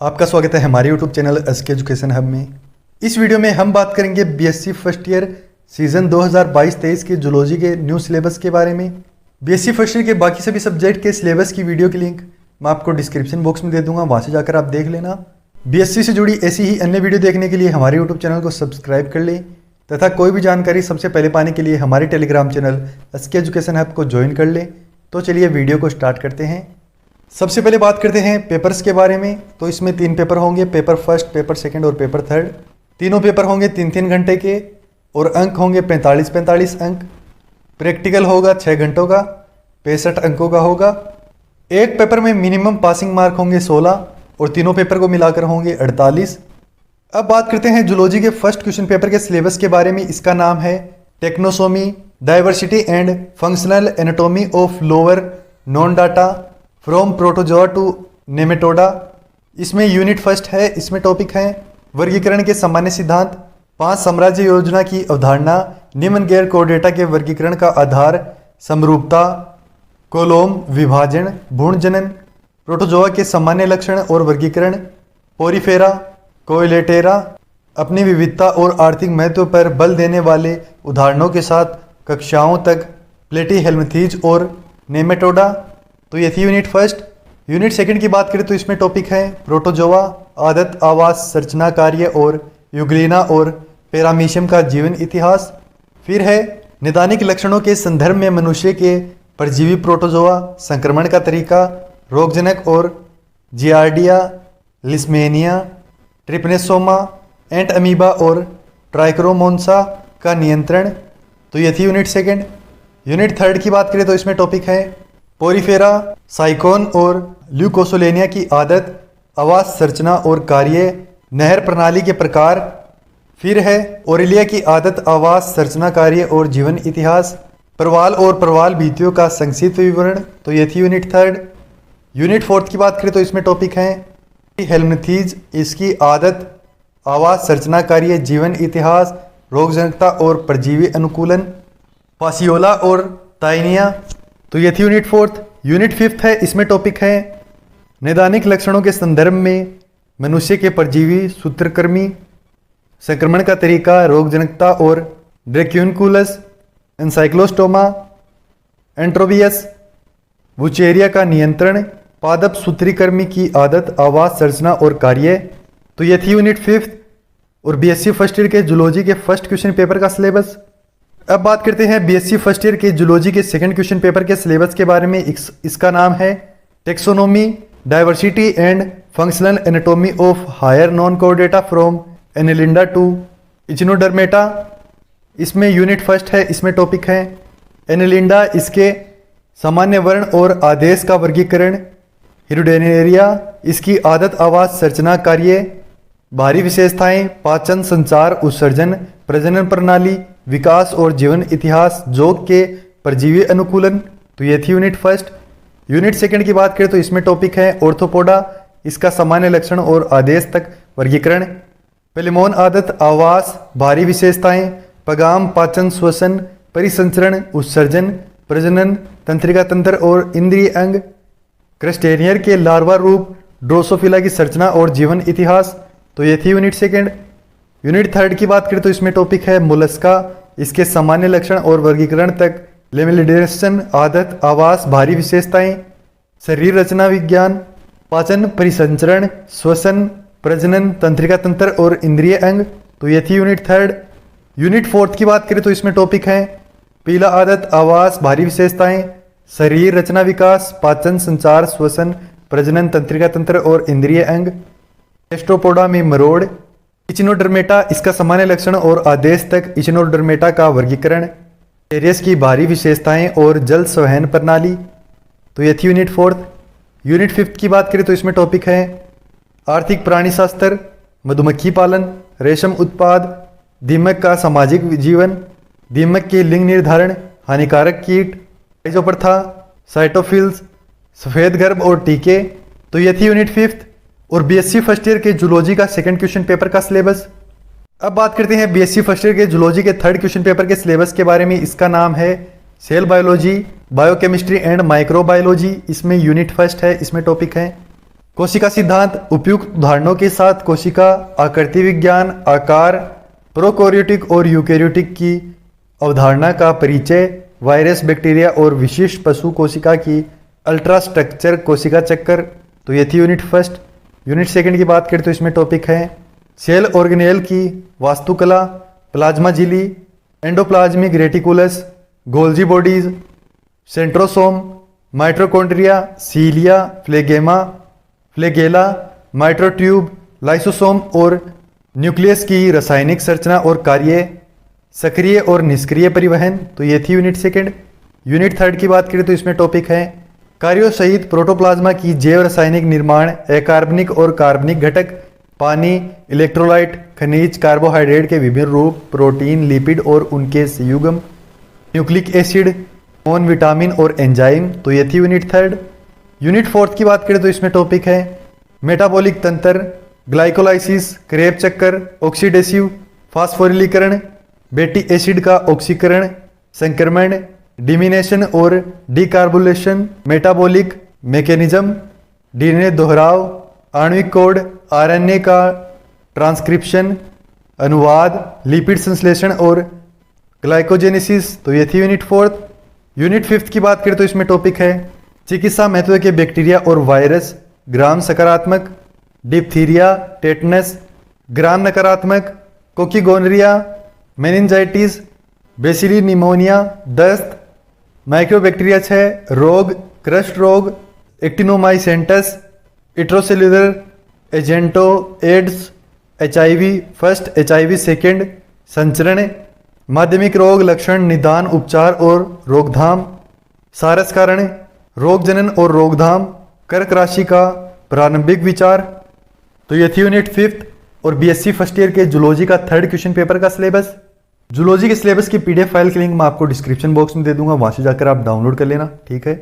आपका स्वागत है हमारे YouTube channel SK Education Hub में। इस वीडियो में हम बात करेंगे बीएससी फर्स्ट ईयर सीजन 2022-23 के जूलॉजी के न्यू सिलेबस के बारे में। बीएससी फर्स्ट ईयर के बाकी सभी सब्जेक्ट के सिलेबस की वीडियो की लिंक मैं आपको डिस्क्रिप्शन बॉक्स में दे दूंगा, वहाँ से जाकर आप देख लेना। बीएससी से जुड़ी ऐसी ही अन्य वीडियो देखने के लिए हमारे यूट्यूब चैनल को सब्सक्राइब कर लें तथा कोई भी जानकारी सबसे पहले पाने के लिए हमारे Telegram channel SK Education Hub को ज्वाइन कर लें। तो चलिए वीडियो को स्टार्ट करते हैं। सबसे पहले बात करते हैं पेपर्स के बारे में। तो इसमें 3 पेपर होंगे, पेपर फर्स्ट, पेपर सेकंड और पेपर थर्ड। तीनों पेपर होंगे 3-3 घंटे के और अंक होंगे 45-45 अंक। प्रैक्टिकल होगा 6 घंटों का, 65 अंकों का होगा। एक पेपर में मिनिमम पासिंग मार्क होंगे 16 और तीनों पेपर को मिलाकर होंगे 48। अब बात करते हैं जूलॉजी के फर्स्ट क्वेश्चन पेपर के सिलेबस के बारे में। इसका नाम है taxonomy, diversity and functional anatomy of lower non data from Protozoa to Nematoda. इसमें यूनिट फर्स्ट है। इसमें टॉपिक है वर्गीकरण के सामान्य सिद्धांत, 5 साम्राज्य योजना की अवधारणा, निम्न गैर कोडेटा के वर्गीकरण का आधार, समरूपता, कोलोम विभाजन, भ्रूण जनन, प्रोटोजोआ के सामान्य लक्षण और वर्गीकरण, पोरीफेरा, कोइलेटेरा, अपनी विविधता और आर्थिक महत्व पर बल देने वाले उदाहरणों के साथ कक्षाओं तक, प्लेटीहेल्मिंथीज और नेमेटोडा। तो ये थी यूनिट फर्स्ट। यूनिट सेकंड की बात करें तो इसमें टॉपिक है प्रोटोजोआ, आदत, आवास, संरचना, कार्य और यूग्लिना और पैरामीशियम का जीवन इतिहास। फिर है निदानिक लक्षणों के संदर्भ में मनुष्य के परजीवी प्रोटोजोआ, संक्रमण का तरीका, रोगजनक और जियार्डिया, लिस्मेनिया, ट्रिपनेसोमा, एंट अमीबा और ट्राइक्रोमोन्सा का नियंत्रण। तो ये थी यूनिट सेकंड। यूनिट थर्ड की बात करें तो इसमें टॉपिक है पोरीफेरा, साइकोन और ल्यूकोसोलेनिया की आदत, आवास, संरचना और कार्य, नहर प्रणाली के प्रकार। फिर है ओरेलिया की आदत, आवास, संरचना, कार्य और जीवन इतिहास, प्रवाल और प्रवाल भित्तियों का संक्षिप्त विवरण। तो ये थी यूनिट थर्ड। यूनिट फोर्थ की बात करें तो इसमें टॉपिक है हेल्मिंथीज, इसकी आदत, आवास, संरचना, कार्य, जीवन इतिहास, रोगजनकता और परजीवी अनुकूलन, पासियोला और ताइनिया। तो ये थी यूनिट फोर्थ। यूनिट फिफ्थ है। इसमें टॉपिक है नैदानिक लक्षणों के संदर्भ में मनुष्य के परजीवी सूत्रकृमि, संक्रमण का तरीका, रोगजनकता और ड्रैक्यूनकुलस, एनसाइक्लोस्टोमा, एंट्रोबियस, वुचेरिया का नियंत्रण, पादप सूत्रीकृमि की आदत, आवास, संरचना और कार्य। तो ये थी यूनिट फिफ्थ और बीएससी फर्स्ट ईयर के जूलॉजी के फर्स्ट क्वेश्चन पेपर का सिलेबस। अब बात करते हैं बीएससी फर्स्ट ईयर के जूलॉजी के सेकंड क्वेश्चन पेपर के सिलेबस के बारे में। इसका नाम है taxonomy, diversity and functional anatomy of higher non कोडेटा फ्रॉम एनेलिंडा टू इचिनोडर्मेटा। इसमें यूनिट फर्स्ट है। इसमें टॉपिक है एनेलिंडा, इसके सामान्य वर्ण और आदेश का वर्गीकरण, हिरुडेनेरिया, इसकी आदत, आवास, संरचना, कार्य, बाहरी विशेषताएं, पाचन, संचार, उत्सर्जन, प्रजनन प्रणाली, विकास और जीवन इतिहास, जोग के परजीवी अनुकूलन। तो ये थी यूनिट फर्स्ट। यूनिट सेकंड की बात करें तो इसमें टॉपिक है ऑर्थोपोडा, इसका सामान्य लक्षण और आदेश तक वर्गीकरण, पेलिमोन, आदत, आवास, बाहरी विशेषताएं, पगाम, पाचन, श्वसन, परिसंचरण, उत्सर्जन, प्रजनन, तंत्रिका तंत्र और इंद्रिय अंग, क्रस्टेनियर के लार्वा रूप, ड्रोसोफिला की संरचना और जीवन इतिहास। तो ये थी यूनिट सेकंड। यूनिट थर्ड की बात करें तो इसमें टॉपिक है मोलस्का, इसके सामान्य लक्षण और वर्गीकरण तक, लेमिलिडेशन, आदत, आवास, बाहरी विशेषताएं, शरीर रचना विज्ञान, पाचन, परिसंचरण, श्वसन, प्रजनन, तंत्रिका तंत्र और इंद्रिय अंग। तो ये थी यूनिट थर्ड। यूनिट फोर्थ की बात करें तो इसमें टॉपिक है पीला, आदत, आवास, बाहरी विशेषताएं, शरीर रचना विकास, पाचन, संचार, श्वसन, प्रजनन, तंत्रिका तंत्र और इंद्रिय अंग, टेस्टोपोडा में मरोड़, इचिनोडर्मेटा, इसका सामान्य लक्षण और आदेश तक, इचिनोडर्मेटा का वर्गीकरण, एरियस की बाहरी विशेषताएं और जल संवहन प्रणाली। तो ये थी यूनिट फोर्थ। यूनिट फिफ्थ की बात करें तो इसमें टॉपिक है आर्थिक प्राणी शास्त्र, मधुमक्खी पालन, रेशम उत्पाद, दीमक का सामाजिक जीवन, दीमक के लिंग निर्धारण, हानिकारक कीट, प्रथा, साइटोफिल्स, सफेद गर्भ और टीके। तो ये थी यूनिट फिफ्थ और बीएससी फर्स्ट ईयर के जूलॉजी का सेकंड क्वेश्चन पेपर का सिलेबस। अब बात करते हैं बीएससी फर्स्ट ईयर के जूलॉजी के थर्ड क्वेश्चन पेपर के सिलेबस के बारे में। इसका नाम है cell biology, biochemistry and microbiology. इसमें यूनिट फर्स्ट है। इसमें टॉपिक है कोशिका सिद्धांत, उपयुक्त उदाहरणों के साथ कोशिका आकृति विज्ञान, आकार, प्रोकैरियोटिक और यूकैरियोटिक की अवधारणा का परिचय, वायरस, बैक्टीरिया और विशिष्ट पशु कोशिका की अल्ट्रास्ट्रक्चर कोशिका चक्कर। तो ये थी यूनिट फर्स्ट। यूनिट सेकंड की बात करें तो इसमें टॉपिक है सेल ऑर्गेनेल की वास्तुकला, प्लाज्मा झिल्ली, endoplasmic reticulum, Golgi bodies, centrosome, mitochondria, cilia, flagella, microtube, lysosome और न्यूक्लियस की रासायनिक संरचना और कार्य, सक्रिय और निष्क्रिय परिवहन। तो ये थी यूनिट सेकंड। यूनिट थर्ड की बात करें तो इसमें टॉपिक है कार्यों सहित प्रोटोप्लाज्मा की जैव रासायनिक निर्माण, अकार्बनिक और कार्बनिक घटक, पानी, इलेक्ट्रोलाइट, खनिज, कार्बोहाइड्रेट के विभिन्न रूप, प्रोटीन, लिपिड और उनके संयुग्म, न्यूक्लिक एसिड, कौन, विटामिन और एंजाइम। तो ये थी यूनिट थर्ड। यूनिट फोर्थ की बात करें तो इसमें टॉपिक है मेटाबॉलिक तंत्र, ग्लाइकोलाइसिस, क्रेब चक्कर, ऑक्सीडेसिव फास्फोरिलीकरण, फैटी एसिड का ऑक्सीकरण, संक्रमण, डिमिनेशन और डिकार्बोलेशन, मेटाबॉलिक मैकेनिज्म, डीएनए दोहराव, आणविक कोड, आरएनए का ट्रांसक्रिप्शन, अनुवाद, लिपिड संश्लेषण और ग्लाइकोजेनेसिस। तो ये थी यूनिट फोर्थ। यूनिट फिफ्थ की बात करें तो इसमें टॉपिक है चिकित्सा महत्व के बैक्टीरिया और वायरस, ग्राम सकारात्मक, डिप्थीरिया, टेटनस, ग्राम नकारात्मक, कोकीगोनरिया, मेनिंजाइटिस, बेसिली निमोनिया, दस्त, माइक्रोबैक्टीरिया 6, रोग, क्रस्ट रोग, एक्टिनोमाइसेंटस, इंट्रासेल्युलर एजेंटो, AIDS, HIV first, HIV second, संचरण, माध्यमिक रोग, लक्षण, निदान, उपचार और रोकथाम, सारस कारण, रोग जनन और रोकथाम, कर्क राशि का प्रारंभिक विचार। तो ये थी यूनिट फिफ्थ और बीएससी फर्स्ट ईयर के जूलॉजी का थर्ड क्वेश्चन पेपर का सिलेबस। जूलॉजी के सिलेबस की पीडीएफ फाइल की लिंक मैं आपको डिस्क्रिप्शन बॉक्स में दे दूंगा, वहां से जाकर आप डाउनलोड कर लेना, ठीक है।